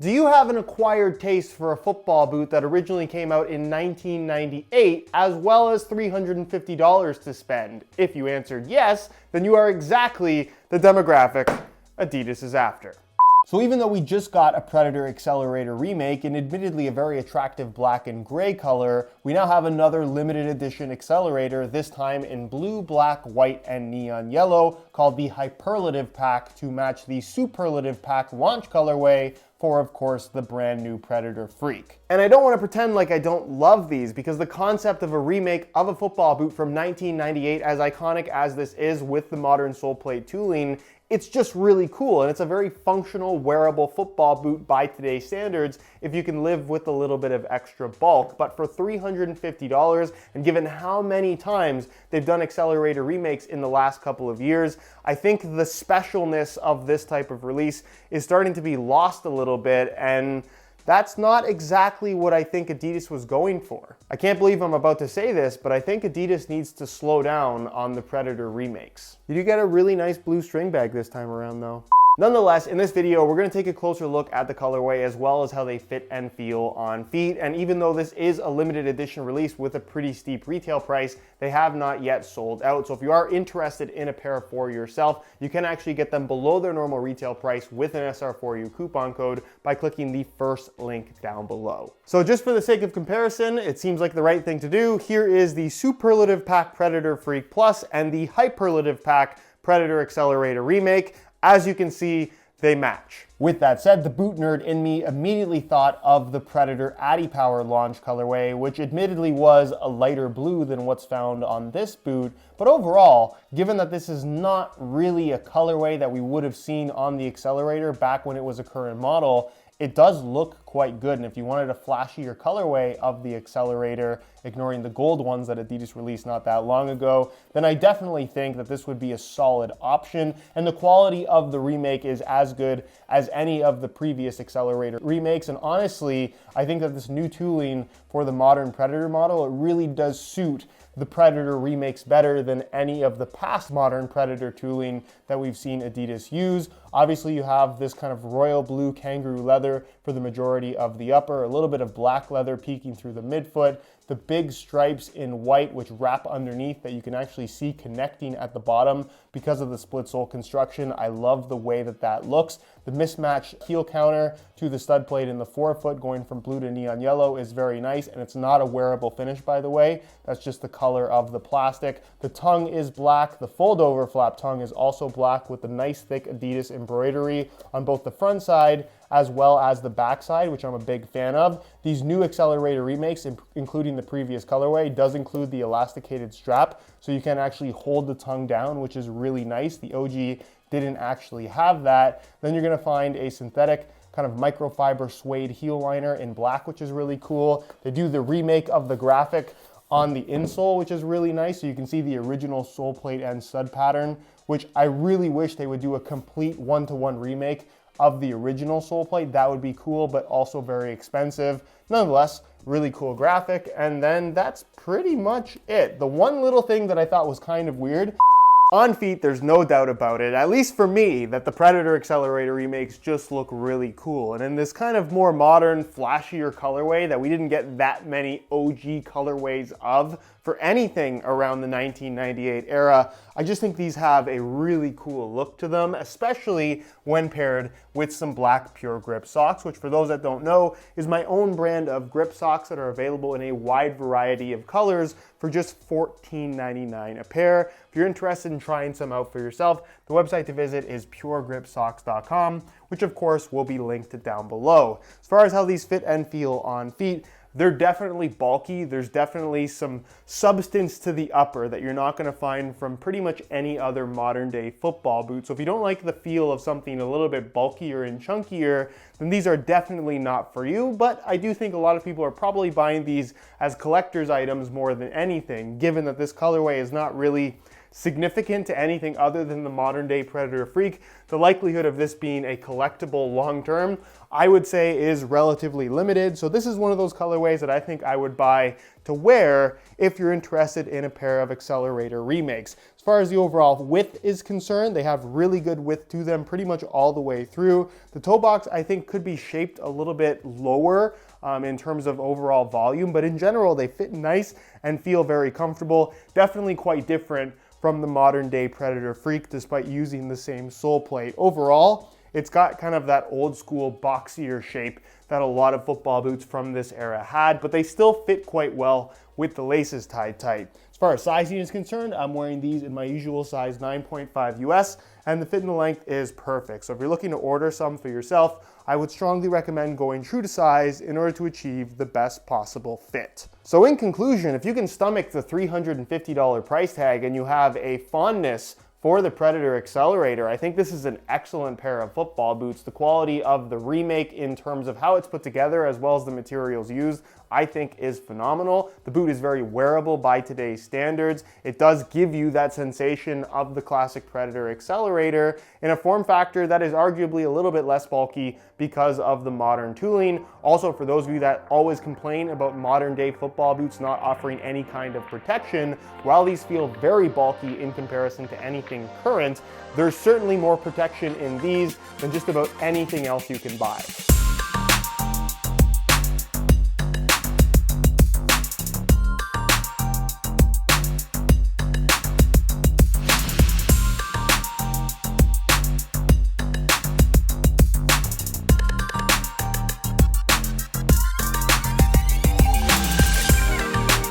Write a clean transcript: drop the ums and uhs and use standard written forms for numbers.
Do you have an acquired taste for a football boot that originally came out in 1998, as well as $350 to spend? If you answered yes, then you are exactly the demographic Adidas is after. So even though we just got a Predator Accelerator remake in admittedly a very attractive black and gray color, we now have another limited edition Accelerator, this time in blue, black, white, and neon yellow, called the Hyperlative Pack to match the Superlative Pack launch colorway for, of course, the brand new Predator Freak. And I don't want to pretend like I don't love these, because the concept of a remake of a football boot from 1998, as iconic as this is with the modern sole plate tooling, it's just really cool, and it's a very functional, wearable football boot by today's standards if you can live with a little bit of extra bulk. But for $350, and given how many times they've done Accelerator remakes in the last couple of years, I think the specialness of this type of release is starting to be lost a little bit, and that's not exactly what I think Adidas was going for. I can't believe I'm about to say this, but I think Adidas needs to slow down on the Predator remakes. You do get a really nice blue string bag this time around though. Nonetheless, in this video, we're going to take a closer look at the colorway as well as how they fit and feel on feet. And even though this is a limited edition release with a pretty steep retail price, they have not yet sold out. So if you are interested in a pair for yourself, you can actually get them below their normal retail price with an SR4U coupon code by clicking the first link down below. So just for the sake of comparison, it seems like the right thing to do. Here is the Superlative Pack Predator Freak Plus and the Hyperlative Pack Predator Accelerator Remake. As you can see, they match. With that said, the boot nerd in me immediately thought of the Predator Addy Power launch colorway, which admittedly was a lighter blue than what's found on this boot. But overall, given that this is not really a colorway that we would have seen on the Accelerator back when it was a current model, it does look quite good. And if you wanted a flashier colorway of the Accelerator, ignoring the gold ones that Adidas released not that long ago, then I definitely think that this would be a solid option. And the quality of the remake is as good as any of the previous Accelerator remakes. And honestly, I think that this new tooling for the modern Predator model, it really does suit the Predator remakes better than any of the past modern Predator tooling that we've seen Adidas use. Obviously, you have this kind of royal blue kangaroo leather for the majority of the upper, a little bit of black leather peeking through the midfoot, the big stripes in white which wrap underneath that you can actually see connecting at the bottom because of the split sole construction. I love the way that that looks. The mismatched heel counter to the stud plate in the forefoot going from blue to neon yellow is very nice, and it's not a wearable finish, by the way. That's just the color of the plastic. The tongue is black. The fold over flap tongue is also black with the nice thick Adidas embroidery on both the front side as well as the back side, which I'm a big fan of. These new Accelerator remakes, including the previous colorway, does include the elasticated strap, so you can actually hold the tongue down, which is really nice. The OG didn't actually have that. Then you're gonna find a synthetic kind of microfiber suede heel liner in black, which is really cool. They do the remake of the graphic on the insole, which is really nice. So you can see the original sole plate and stud pattern, which I really wish they would do a complete one-to-one remake of the original sole plate. That would be cool, but also very expensive. Nonetheless, really cool graphic. And then that's pretty much it. The one little thing that I thought was kind of weird, on feet, there's no doubt about it, at least for me, that the Predator Accelerator remakes just look really cool. And in this kind of more modern, flashier colorway that we didn't get that many OG colorways of for anything around the 1998 era, I just think these have a really cool look to them, especially when paired with some black Pure Grip socks, which for those that don't know, is my own brand of grip socks that are available in a wide variety of colors for just $14.99 a pair. If you're interested in trying some out for yourself, the website to visit is puregripsocks.com, which of course will be linked down below. As far as how these fit and feel on feet, they're definitely bulky. There's definitely some substance to the upper that you're not going to find from pretty much any other modern day football boot. So if you don't like the feel of something a little bit bulkier and chunkier, then these are definitely not for you. But I do think a lot of people are probably buying these as collector's items more than anything, given that this colorway is not really significant to anything other than the modern day Predator Freak. The likelihood of this being a collectible long term, I would say, is relatively limited. So this is one of those colorways that I think I would buy to wear if you're interested in a pair of Accelerator remakes. As far as the overall width is concerned, they have really good width to them pretty much all the way through. The toe box, I think, could be shaped a little bit lower in terms of overall volume, but in general, they fit nice and feel very comfortable. Definitely quite different from the modern day Predator Freak, despite using the same sole plate. Overall, it's got kind of that old school boxier shape that a lot of football boots from this era had, but they still fit quite well with the laces tied tight. As far as sizing is concerned, I'm wearing these in my usual size 9.5 US, and the fit and the length is perfect. So if you're looking to order some for yourself, I would strongly recommend going true to size in order to achieve the best possible fit. So in conclusion, if you can stomach the $350 price tag and you have a fondness for the Predator Accelerator, I think this is an excellent pair of football boots. The quality of the remake in terms of how it's put together as well as the materials used, I think is phenomenal. The boot is very wearable by today's standards. It does give you that sensation of the classic Predator Accelerator in a form factor that is arguably a little bit less bulky because of the modern tooling. Also, for those of you that always complain about modern day football boots not offering any kind of protection, while these feel very bulky in comparison to anything current, there's certainly more protection in these than just about anything else you can buy.